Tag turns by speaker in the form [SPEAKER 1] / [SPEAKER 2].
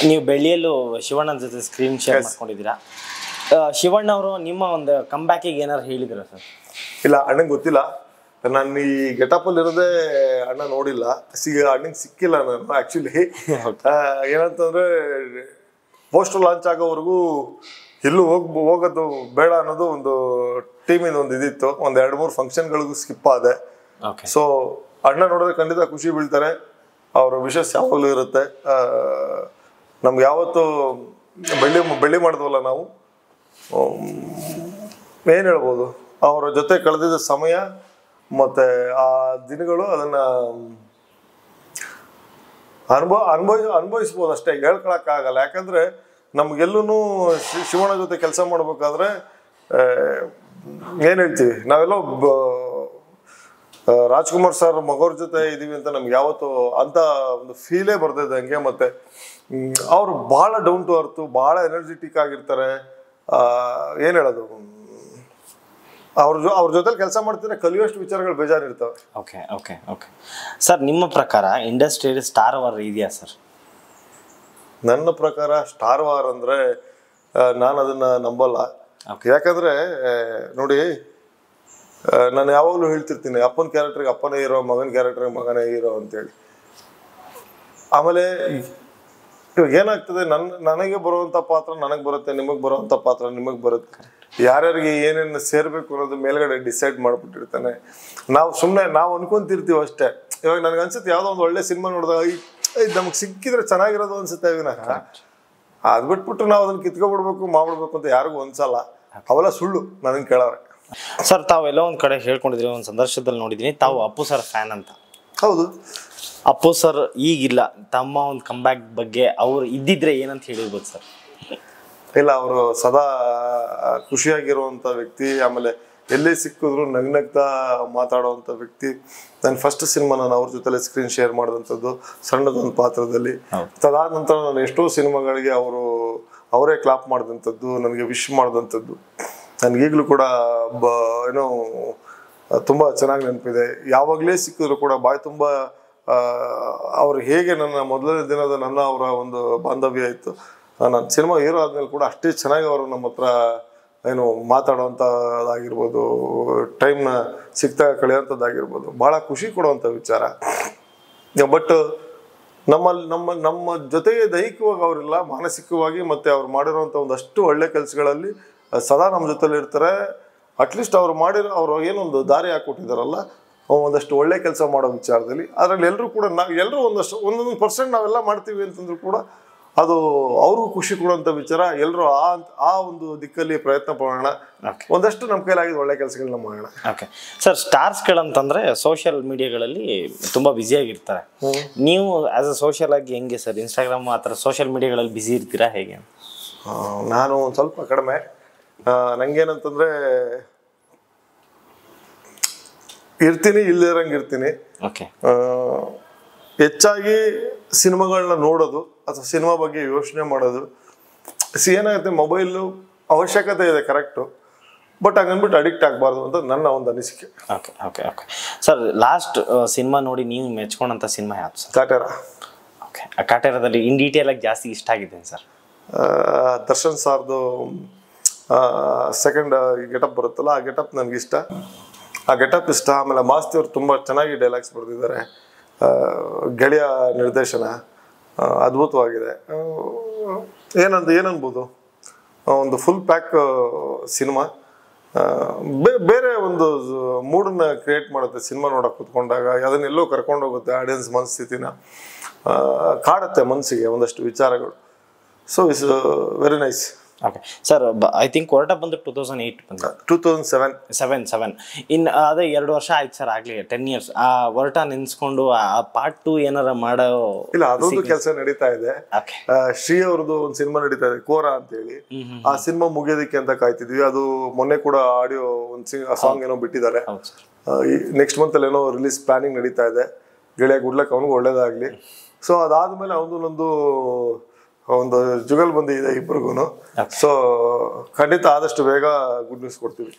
[SPEAKER 1] ನೀವು ಬೆಳ್ಳಿಯಲ್ಲೂ ಶಿವಣ್ಣನ ಜೊತೆ screen share ಮಾಡ್ಕೊಂಡಿದ್ದೀರಾ. ಶಿವಣ್ಣ ಅವರು ನಿಮ್ಮ ಒಂದು ಕಂಬ್ಯಾಕಿಗೆ ಏನಾರು ಹೇಳಿದ್ರ ಸರ್?
[SPEAKER 2] ಇಲ್ಲ, ಅಣ್ಣಂಗೆ ಗೊತ್ತಿಲ್ಲ. ನಾನು ಈ ಗೆಟಪಲ್ಲಿ ಇರೋದೇ ಅಣ್ಣ ನೋಡಿಲ್ಲ, ಅಣ್ಣಂಗೆ ಸಿಕ್ಕಿಲ್ಲ ನಾನು ಆ್ಯಕ್ಚುಲಿ. ಏನಂತಂದ್ರೆ ಪೋಸ್ಟರ್ ಲಾಂಚ್ ಆಗೋವರೆಗೂ ಎಲ್ಲೂ ಹೋಗೋದು ಬೇಡ ಅನ್ನೋದು ಒಂದು ಟೀಮಿಂದ ಒಂದು ಇದಿತ್ತು. ಒಂದು 2-3 ಫಂಕ್ಷನ್ಗಳಿಗೂ ಸ್ಕಿಪ್ ಆದೆ. ಸೊ ಅಣ್ಣ ನೋಡಿದ್ರೆ ಖಂಡಿತ ಖುಷಿ ಬೀಳ್ತಾರೆ. ಅವರ ವಿಶಸ್ ಯಾವಾಗಲೂ ಇರುತ್ತೆ. ನಮ್ಗೆ ಯಾವತ್ತು ಬೆಳ್ಳಿ ಮಾಡಿದ್ವಲ್ಲ ನಾವು, ಏನು ಹೇಳ್ಬೋದು, ಅವರ ಜೊತೆ ಕಳೆದಿದ್ದ ಸಮಯ ಮತ್ತು ಆ ದಿನಗಳು ಅದನ್ನು ಅನುಭವಿಸ್ಬೋದು ಅಷ್ಟೇ, ಹೇಳ್ಕೊಳಕ್ಕಾಗಲ್ಲ. ಯಾಕಂದರೆ ನಮಗೆಲ್ಲೂ ಶಿವಣ್ಣ ಜೊತೆ ಕೆಲಸ ಮಾಡ್ಬೇಕಾದ್ರೆ ಏನು ಹೇಳ್ತೀವಿ, ನಾವೆಲ್ಲೋ ರಾಜ್ಕುಮಾರ್ ಸರ್ ಮಗವ್ರ ಜೊತೆ ಇದೀವಿ ಅಂತ ನಮ್ಗೆ ಯಾವತ್ತು ಅಂತ ಒಂದು ಫೀಲೇ ಬರ್ತಿದೆ ಹಂಗೆ. ಮತ್ತು ಅವರು ಭಾಳ ಡೌನ್ ಟು ಅರ್ತು, ಭಾಳ ಎನರ್ಜೆಟಿಕ್ ಆಗಿರ್ತಾರೆ. ಏನು ಹೇಳೋದು, ಅವ್ರ ಜೊತೆಲಿ ಕೆಲಸ ಮಾಡ್ತಿದ್ರೆ ಕಲಿಯುವಷ್ಟು ವಿಚಾರಗಳು ಬೇಜಾರಿರ್ತವೆ.
[SPEAKER 1] ಓಕೆ ಓಕೆ ಓಕೆ ಸರ್, ನಿಮ್ಮ ಪ್ರಕಾರ ಇಂಡಸ್ಟ್ರಿಯಲ್ಲಿ ಸ್ಟಾರ್ ವಾರ್ ಇದೆಯಾ ಸರ್?
[SPEAKER 2] ನನ್ನ ಪ್ರಕಾರ ಸ್ಟಾರ್ ವಾರ್ ಅಂದರೆ ನಾನು ಅದನ್ನು ನಂಬಲ್ಲ. ಯಾಕಂದರೆ ನೋಡಿ, ನಾನು ಯಾವಾಗಲೂ ಹೇಳ್ತಿರ್ತೀನಿ, ಅಪ್ಪನ ಕ್ಯಾರೆಕ್ಟ್ರಿಗೆ ಅಪ್ಪನೇ ಹೀರೋ, ಮಗನ ಕ್ಯಾರೆಕ್ಟ್ರಿಗೆ ಮಗನೇ ಹೀರೋ ಅಂತೇಳಿ. ಆಮೇಲೆ ಇವಾಗ ಏನಾಗ್ತದೆ, ನನಗೆ ಬರುವಂಥ ಪಾತ್ರ ನನಗೆ ಬರುತ್ತೆ, ನಿಮಗೆ ಬರುವಂಥ ಪಾತ್ರ ನಿಮಗೆ ಬರುತ್ತೆ. ಯಾರ್ಯಾರಿಗೆ ಏನೇನು ಸೇರಬೇಕು ಅನ್ನೋದು ಮೇಲ್ಗಡೆ ಡಿಸೈಡ್ ಮಾಡಿಬಿಟ್ಟಿರ್ತಾನೆ. ನಾವು ಸುಮ್ಮನೆ ನಾವು ಅನ್ಕೊಂತಿರ್ತೀವಿ ಅಷ್ಟೇ. ಇವಾಗ ನನಗೆ ಅನ್ಸುತ್ತೆ, ಯಾವುದೋ ಒಂದು ಒಳ್ಳೆ ಸಿನಿಮಾ ನೋಡಿದಾಗ ಇದು ನಮ್ಗೆ ಸಿಕ್ಕಿದ್ರೆ ಚೆನ್ನಾಗಿರೋದು ಅನ್ಸುತ್ತೆ ವಿನಃ ಅದು ಬಿಟ್ಬಿಟ್ಟು ನಾವು ಅದನ್ನು ಕಿತ್ಕೊಬಿಡ್ಬೇಕು ಮಾಡ್ಬಿಡ್ಬೇಕು ಅಂತ ಯಾರಿಗೂ ಅನ್ಸಲ್ಲ. ಅವೆಲ್ಲ ಸುಳ್ಳು ನನಗೆ ಕೇಳೋರೆ.
[SPEAKER 1] ಸರ್, ತಾವೆಲ್ಲ ಒಂದು ಕಡೆ ಹೇಳ್ಕೊಂಡಿದ್ರಿ, ಒಂದು ಸಂದರ್ಶನದಲ್ಲಿ ನೋಡಿದ್ದೀನಿ, ತಾವು ಅಪ್ಪು ಸರ್ ಫ್ಯಾನ್ ಅಂತ.
[SPEAKER 2] ಹೌದು.
[SPEAKER 1] ಅಪ್ಪು ಸರ್ ಈಗಿಲ್ಲ, ತಮ್ಮ ಒಂದು ಕಂಬ್ಯಾಕ್ ಬಗ್ಗೆ ಅವ್ರು ಇದ್ದಿದ್ರೆ ಏನಂತ ಹೇಳಿರ್ಬೋದು ಸರ್?
[SPEAKER 2] ಇಲ್ಲ, ಅವರು ಸದಾ ಖುಷಿಯಾಗಿರುವಂಥ ವ್ಯಕ್ತಿ. ಆಮೇಲೆ ಎಲ್ಲೇ ಸಿಕ್ಕಿದ್ರು ನಗ್ನಗ್ತಾ ಮಾತಾಡುವಂಥ ವ್ಯಕ್ತಿ. ನನ್ನ ಫಸ್ಟ್ ಸಿನಿಮಾ ನಾನು ಅವ್ರ ಜೊತೆಲೆ ಸ್ಕ್ರೀನ್ ಶೇರ್ ಮಾಡಿದಂಥದ್ದು, ಸಣ್ಣದೊಂದು ಪಾತ್ರದಲ್ಲಿ. ಅದಾದ ನಂತರ ನಾನು ಎಷ್ಟೋ ಸಿನಿಮಾಗಳಿಗೆ ಅವರೇ ಕ್ಲಾಪ್ ಮಾಡಿದಂಥದ್ದು, ನನಗೆ ವಿಶ್ ಮಾಡಿದಂಥದ್ದು ನನಗೀಗಲೂ ಕೂಡ ಏನೋ ತುಂಬ ಚೆನ್ನಾಗಿ ನೆನಪಿದೆ. ಯಾವಾಗಲೇ ಸಿಕ್ಕಿದ್ರು ಕೂಡ ಬಾಯಿ ತುಂಬ ಅವ್ರು ಹೇಗೆ ನನ್ನ ಮೊದಲನೇ ದಿನದ ಅವರ ಒಂದು ಬಾಂಧವ್ಯ ಇತ್ತು, ನನ್ನ ಸಿನಿಮಾ ಹೀರೋ ಆದ್ಮೇಲೆ ಕೂಡ ಅಷ್ಟೇ ಚೆನ್ನಾಗಿ ಅವರು ನಮ್ಮ ಹತ್ರ ಏನು ಮಾತಾಡೋವಂಥದ್ದಾಗಿರ್ಬೋದು, ಟೈಮ್ನ ಸಿಗ್ತಾ ಕಳೆಯೋಂಥದ್ದಾಗಿರ್ಬೋದು, ಭಾಳ ಖುಷಿ ಕೊಡುವಂಥ ವಿಚಾರ. ಬಟ್ ನಮ್ಮ ಜೊತೆಗೆ ದೈಹಿಕವಾಗಿ ಅವರಿಲ್ಲ, ಮಾನಸಿಕವಾಗಿ ಮತ್ತು ಅವ್ರು ಮಾಡಿರೋವಂಥ ಒಂದಷ್ಟು ಒಳ್ಳೆ ಕೆಲಸಗಳಲ್ಲಿ ಸದಾ ನಮ್ಮ ಜೊತೆಲಿ ಇರ್ತಾರೆ. ಅಟ್ಲೀಸ್ಟ್ ಅವರು ಏನೊಂದು ದಾರಿ ಹಾಕ್ಕೊಟ್ಟಿದ್ದಾರಲ್ಲ, ಒಂದಷ್ಟು ಒಳ್ಳೆ ಕೆಲಸ ಮಾಡೋ ವಿಚಾರದಲ್ಲಿ. ಅದರಲ್ಲಿ ಎಲ್ಲರೂ ಕೂಡ ಎಲ್ಲರೂ ಒಂದೊಂದು ಪರ್ಸೆಂಟ್ ನಾವೆಲ್ಲ ಮಾಡ್ತೀವಿ ಅಂತಂದ್ರೂ ಕೂಡ ಅದು ಅವ್ರಿಗೂ ಖುಷಿ ಕೊಡುವಂಥ ವಿಚಾರ. ಎಲ್ಲರೂ ಆ ಒಂದು ದಿಕ್ಕಲ್ಲಿ ಪ್ರಯತ್ನ ಪಡೋಣ, ಒಂದಷ್ಟು ನಮ್ಮ ಕೈಲಾಗಿದ್ದು ಒಳ್ಳೆ ಕೆಲಸಗಳನ್ನ ಮಾಡೋಣ.
[SPEAKER 1] ಓಕೆ ಸರ್, ಸ್ಟಾರ್ಸ್ಗಳಂತಂದ್ರೆ ಸೋಷಿಯಲ್ ಮೀಡಿಯಾಗಳಲ್ಲಿ ತುಂಬ ಬ್ಯುಸಿಯಾಗಿರ್ತಾರೆ. ನೀವು ಆಸ್ ಅ ಸೋಷಿಯಲ್ ಆಗಿ ಹೆಂಗೆ ಸರ್, ಇನ್ಸ್ಟಾಗ್ರಾಮ್ ಆ ಥರ ಸೋಷಿಯಲ್ ಮೀಡಿಯಾಗಳಲ್ಲಿ ಬ್ಯುಸಿ ಇರ್ತೀರಾ ಹೇಗೆ?
[SPEAKER 2] ನಾನು ಒಂದು ಸ್ವಲ್ಪ ಕಡಿಮೆ. ನಂಗೇನಂತಂದರೆ ಇರ್ತೀನಿ, ಇಲ್ಲಿರಂಗೆ ಇರ್ತೀನಿ.
[SPEAKER 1] ಓಕೆ.
[SPEAKER 2] ಹೆಚ್ಚಾಗಿ ಸಿನಿಮಾಗಳನ್ನ ನೋಡೋದು ಅಥವಾ ಸಿನಿಮಾ ಬಗ್ಗೆ ಯೋಚನೆ ಮಾಡೋದು. ಏನಾಗುತ್ತೆ, ಮೊಬೈಲು ಅವಶ್ಯಕತೆ ಇದೆ ಕರೆಕ್ಟು, ಬಟ್ ಹಂಗನ್ಬಿಟ್ಟು ಅಡಿಕ್ಟ್ ಆಗಬಾರ್ದು ಅಂತ ನನ್ನ ಒಂದು ಅನಿಸಿಕೆ.
[SPEAKER 1] Okay okay okay sir, last cinema ನೋಡಿ ನೀವು ಮೆಚ್ಕೊಂಡಂಥ ಸಿನಿಮಾ ಯಾವುದು ಸರ್?
[SPEAKER 2] ಕಾಟೇರ.
[SPEAKER 1] ಓಕೆ, ಆ ಕಾಟೇರದಲ್ಲಿ ಇನ್ ಡೀಟೇಲ್ ಆಗಿ ಜಾಸ್ತಿ ಇಷ್ಟ ಆಗಿದೆ ಸರ್?
[SPEAKER 2] ದರ್ಶನ್ ಸಾರ್ದು ಸೆಕೆಂಡ್ ಗೆಟಪ್ ಬರುತ್ತಲ್ಲ, ಆ ಗೆಟಪ್ ನನಗಿಷ್ಟ. ಆ ಗೆಟಪ್ ಇಷ್ಟ. ಆಮೇಲೆ ಮಾಸ್ತಿ ಅವರು ತುಂಬ ಚೆನ್ನಾಗಿ ಡೈಲಾಗ್ಸ್ ಬರೆದಿದ್ದಾರೆ. ಗೆಳೆಯ ನಿರ್ದೇಶನ ಅದ್ಭುತವಾಗಿದೆ. ಏನನ್ಬೋದು, ಒಂದು ಫುಲ್ ಪ್ಯಾಕ್ ಸಿನಿಮಾ. ಬೇರೆ ಒಂದು ಮೂಡನ್ನ ಕ್ರಿಯೇಟ್ ಮಾಡುತ್ತೆ ಸಿನಿಮಾ ನೋಡೋಕೆ ಕೂತ್ಕೊಂಡಾಗ. ಅದನ್ನೆಲ್ಲೋ ಕರ್ಕೊಂಡೋಗುತ್ತೆ ಆಡಿಯನ್ಸ್ ಮನಸ್ಥಿತಿನ, ಕಾಡುತ್ತೆ ಮನಸ್ಸಿಗೆ ಒಂದಷ್ಟು ವಿಚಾರಗಳು. So it's very nice.
[SPEAKER 1] Okay sir, I think ಹೊರಟ ಬಂದು 2008 ಬಂದ 2007. ಇನ್ನು ಅದೇ 2 ವರ್ಷ ಆಯ್ತು ಸರ್, ಆಗಲಿ 10 years. ಆ ಹೊರಟ ನೆನೆಸ್ಕೊಂಡು ಆ ಪಾರ್ಟ್ 2 ಏನಾರ ಮಾಡೋ
[SPEAKER 2] ಇಲ್ಲ, ಅದೊಂದು ಕೆಲಸ ನಡೀತಾ ಇದೆ. ಶ್ರೀ ಅವ್ರದ್ದು ಒಂದು ಸಿನಿಮಾ ನಡೀತಾ ಇದೆ, ಕೋರ ಅಂತ ಹೇಳಿ. ಆ ಸಿನಿಮಾ ಮುಗಿಯೋದಕ್ಕೆ ಅಂತ ಕಾಯ್ತಿದ್ವಿ. ಅದು ಮೊನ್ನೆ ಕೂಡ ಆಡಿಯೋ ಒಂದು ಸಾಂಗ್ ಏನೋ ಬಿಟ್ಟಿದ್ದಾರೆ. ನೆಕ್ಸ್ಟ್ ಮಂತ್ ಏನೋ ರಿಲೀಸ್ ಪ್ಲಾನಿಂಗ್ ನಡೀತಾ ಇದೆ. ಗೆಳೆಯ ಗುಡ್ಲಕ್ ಅವನಿಗೂ ಒಳ್ಳೇದಾಗ್ಲಿ. ಸೊ ಅದಾದ್ಮೇಲೆ ಅವನೊಂದು ಒಂದು ಜುಗಲ್ ಬಂದಿದೆ ಇಬ್ಬರಿಗೂ. ಸೊ ಖಂಡಿತ ಆದಷ್ಟು ಬೇಗ ಗುಡ್ ನ್ಯೂಸ್ ಕೊಡ್ತೀವಿ.